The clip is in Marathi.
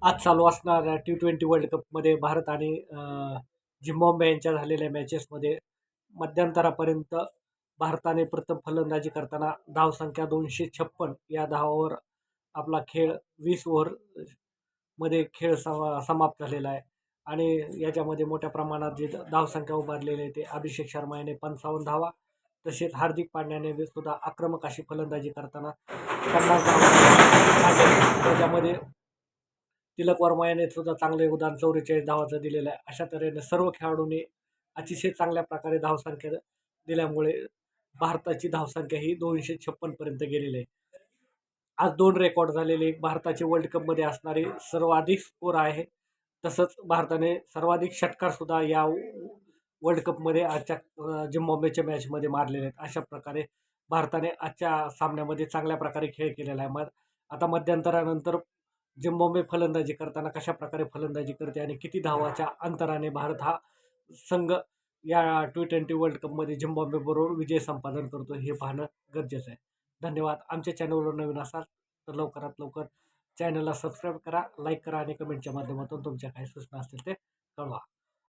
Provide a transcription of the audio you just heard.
आज चालू असणाऱ्या T20 वर्ल्ड कपमध्ये भारत आणि झिम्बाब्वे यांच्या झालेल्या मॅचेसमध्ये मध्यंतरापर्यंत भारताने प्रथम फलंदाजी करताना धावसंख्या 256 या धावावर आपला खेळ 20 ओव्हरमध्ये खेळ समाप्त झालेला आहे. आणि याच्यामध्ये मोठ्या प्रमाणात जे धावसंख्या उभारलेली आहे ते अभिषेक शर्मा याने 55 धावा, तसेच हार्दिक पांड्याने सुद्धा आक्रमक अशी फलंदाजी करताना 50 धावा. त्याच्यामध्ये तिलक वर्मा याने सुद्धा चांगले योगदान 44 धावाचं दिलेलं आहे. अशा तऱ्हेने सर्व खेळाडूंनी अतिशय चांगल्या प्रकारे धावसंख्या दिल्यामुळे भारताची धावसंख्या ही 256 पर्यंत गेलेली आहे. आज 2 रेकॉर्ड झालेले, एक भारताचे वर्ल्ड कपमध्ये असणारे सर्वाधिक स्कोर आहे, तसंच भारताने सर्वाधिक षटकार सुद्धा या वर्ल्ड कपमध्ये आजच्या झिम्बाब्वेच्या मॅचमध्ये मारलेले आहेत. अशा प्रकारे भारताने आजच्या सामन्यामध्ये चांगल्या प्रकारे खेळ केलेला आहे. आता मध्यंतरानंतर झिम्बाब्वे फलंदाजी करताना कशा प्रकारे फलंदाजी करते आणि किती धावाच्या अंतराने भारत हा संघ या T20 वर्ल्ड कपमध्ये झिम्बाब्वेबरोबर विजय संपादन करतो हे पाहणं गरजेचं आहे. धन्यवाद. आमच्या चॅनलवर नवीन असाल तर लवकरात लवकर चॅनलला सबस्क्राईब करा, लाईक करा आणि कमेंटच्या माध्यमातून तुमच्या काही सूचना असतील ते कळवा.